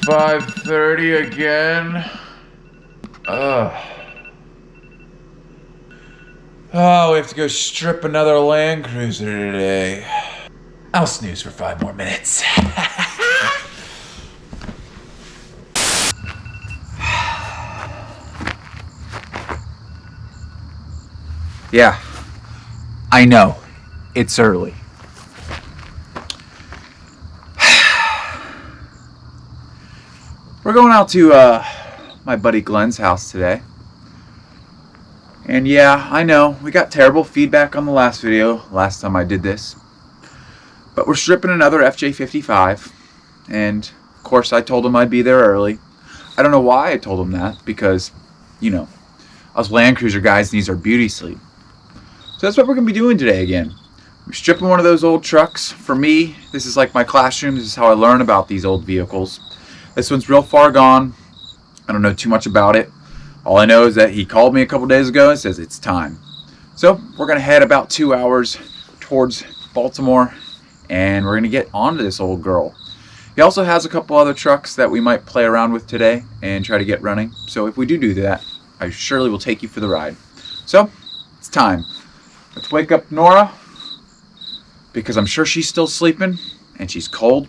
5:30 again. Oh, we have to go strip another Landcruiser today. I'll snooze for 5 more minutes. Yeah, I know. It's early. We're going out to my buddy Glenn's house today. And yeah, I know, we got terrible feedback on the last video, last time I did this. But we're stripping another FJ55. And, of course, I told him I'd be there early. I don't know why I told him that, because, you know, us Landcruiser guys needs our beauty sleep. So that's what we're going to be doing today again. We're stripping one of those old trucks. For me, this is like my classroom. This is how I learn about these old vehicles. This one's real far gone. I don't know too much about it. All I know is that he called me a couple days ago and says it's time. So we're going to head about 2 hours towards Baltimore, and we're going to get onto this old girl. He also has a couple other trucks that we might play around with today and try to get running. So if we do that, I surely will take you for the ride. So it's time. Let's wake up Nora, because I'm sure she's still sleeping and she's cold.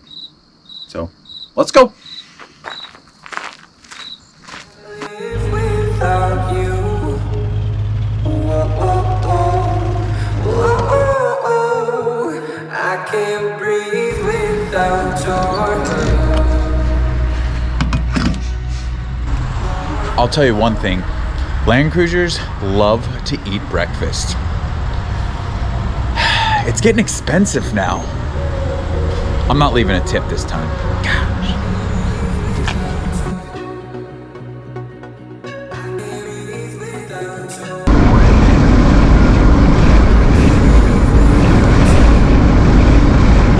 So let's go. I'll tell you one thing, Landcruisers love to eat breakfast. It's getting expensive now. I'm not leaving a tip this time. Gosh.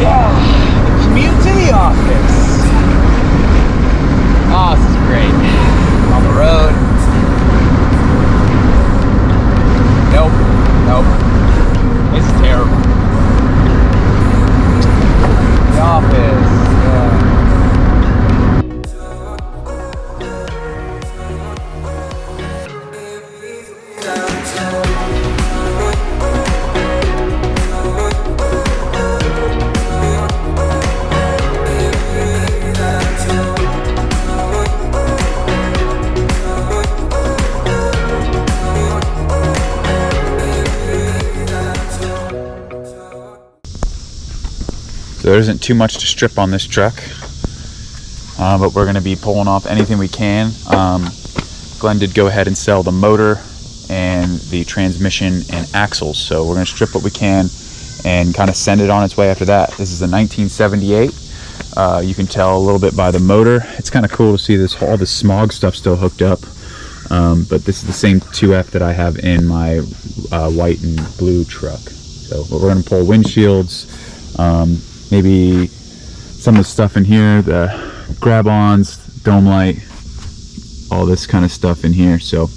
Yeah, commute to the office. Oh, this is great. On the road. Nope. It's terrible. The office. So there isn't too much to strip on this truck, but we're going to be pulling off anything we can. Glenn did go ahead and sell the motor and the transmission and axles, so we're going to strip what we can and kind of send it on its way after that. This is a 1978. You can tell a little bit by the motor. It's kind of cool to see this, all the smog stuff still hooked up, but this is the same 2F that I have in my white and blue truck. So we're going to pull windshields, maybe some of the stuff in here, the grab-ons, dome light, all this kind of stuff in here. So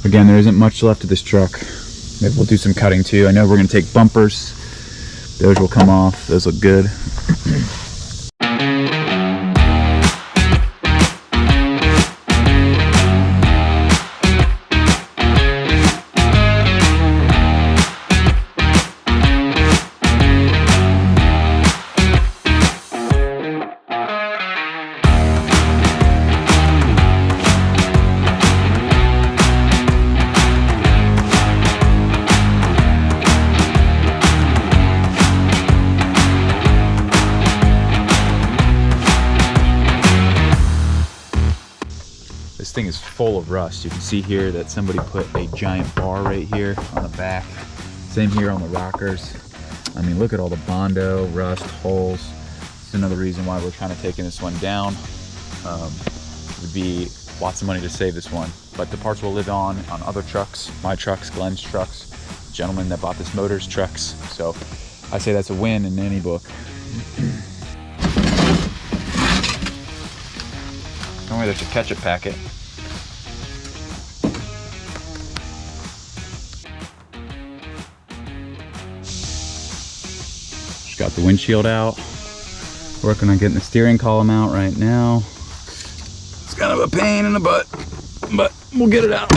again, there isn't much left of this truck. Maybe we'll do some cutting too. I know we're going to take bumpers. Those will come off. Those look good. This thing is full of rust. You can see here that somebody put a giant bar right here on the back. Same here on the rockers. I mean, look at all the Bondo, rust, holes. It's another reason why we're kind of taking this one down. It would be lots of money to save this one. But the parts will live on other trucks, my trucks, Glenn's trucks, the gentleman that bought this motor's trucks. So I say that's a win in any book. Don't worry, there's a ketchup packet. Just got the windshield out. Working on getting the steering column out right now. kind of a pain in the butt, but we'll get it out.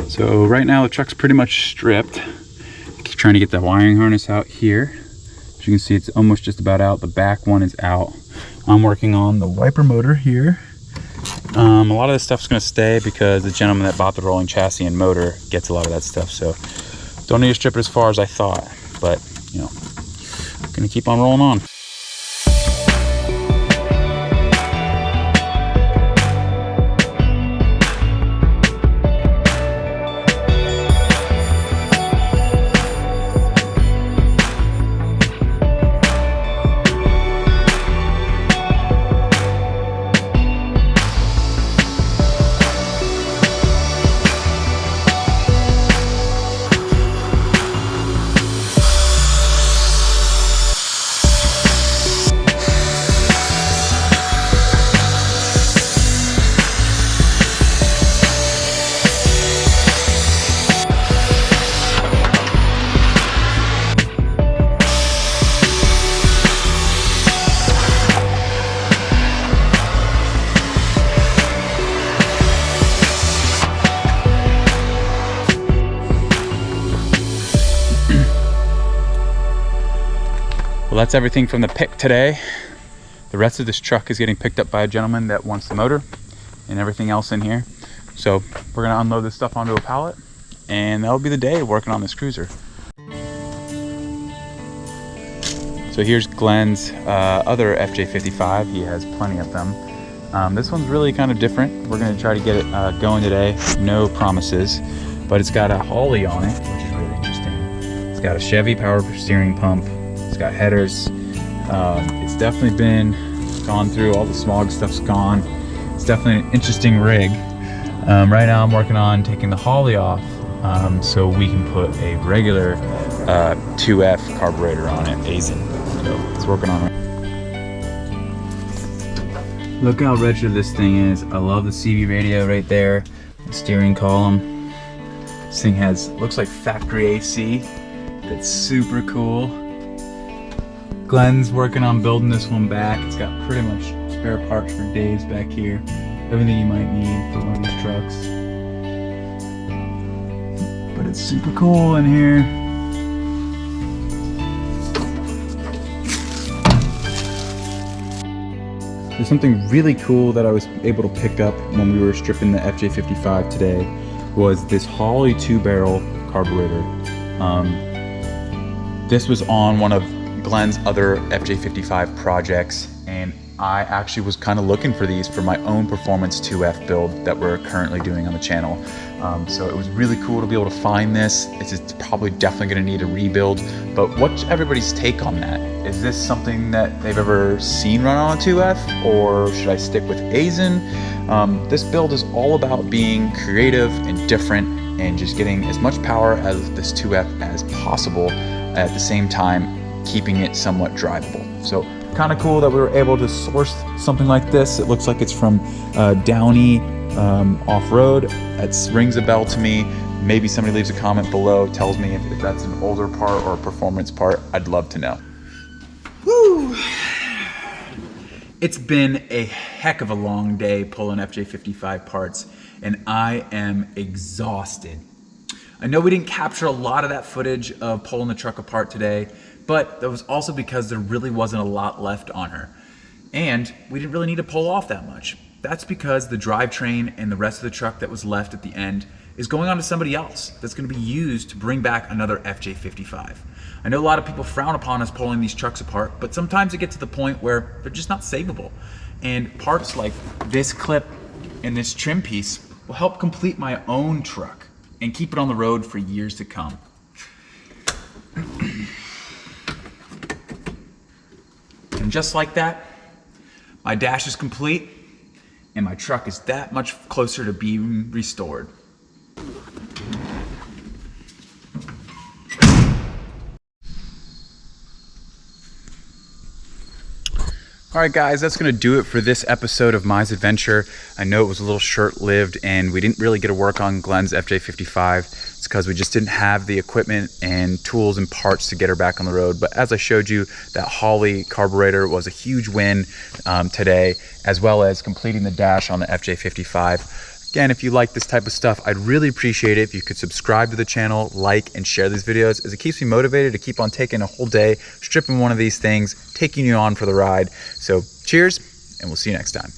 So right now the truck's pretty much stripped. Keep trying to get the wiring harness out here. As you can see, it's almost just about out. The back one is out. I'm working on the wiper motor here. A lot of this stuff's gonna stay because the gentleman that bought the rolling chassis and motor gets a lot of that stuff. So don't need to strip it as far as I thought, but you know, gonna keep on rolling on. Well, that's everything from the pick today. The rest of this truck is getting picked up by a gentleman that wants the motor and everything else in here. So we're gonna unload this stuff onto a pallet, and that'll be the day working on this cruiser. So here's Glenn's other FJ55. He has plenty of them. This one's really kind of different. We're gonna try to get it going today. No promises, but it's got a Holly on it, which is really interesting. It's got a Chevy power steering pump. It's got headers. It's definitely been gone through. All the smog stuff's gone. It's definitely an interesting rig. Right now I'm working on taking the Holly off so we can put a regular 2F carburetor on it, isnt. So it's working on it. Look how wretched this thing is. I love the CB radio right there. The steering column. This thing looks like factory AC. That's super cool. Glenn's working on building this one back. It's got pretty much spare parts for days back here. Everything you might need for one of these trucks. But it's super cool in here. There's something really cool that I was able to pick up when we were stripping the FJ55 today, was this Holly 2-barrel carburetor. This was on one of Glenn's other FJ55 projects, and I actually was kind of looking for these for my own performance 2F build that we're currently doing on the channel. So it was really cool to be able to find this. It's probably definitely going to need a rebuild, but what's everybody's take on that? Is this something that they've ever seen run on a 2F, or should I stick with isnt? This build is all about being creative and different and just getting as much power out of this 2F as possible, at the same time keeping it somewhat drivable. So kind of cool that we were able to source something like this. It looks like it's from Downey off-road. It rings a bell to me. Maybe somebody leaves a comment below, tells me if that's an older part or a performance part. I'd love to know. Woo! It's been a heck of a long day pulling FJ55 parts, and I am exhausted. I know we didn't capture a lot of that footage of pulling the truck apart today, but that was also because there really wasn't a lot left on her. And we didn't really need to pull off that much. That's because the drivetrain and the rest of the truck that was left at the end is going on to somebody else that's going to be used to bring back another FJ55. I know a lot of people frown upon us pulling these trucks apart, but sometimes it gets to the point where they're just not savable. And parts like this clip and this trim piece will help complete my own truck and keep it on the road for years to come. And just like that, my dash is complete and my truck is that much closer to being restored. Alright guys, that's going to do it for this episode of Mize Adventure. I know it was a little short-lived and we didn't really get to work on Glenn's FJ55. It's because we just didn't have the equipment and tools and parts to get her back on the road. But as I showed you, that Holley carburetor was a huge win today, as well as completing the dash on the FJ55. Again, if you like this type of stuff, I'd really appreciate it if you could subscribe to the channel, like, and share these videos, as it keeps me motivated to keep on taking a whole day, stripping one of these things, taking you on for the ride. So cheers, and we'll see you next time.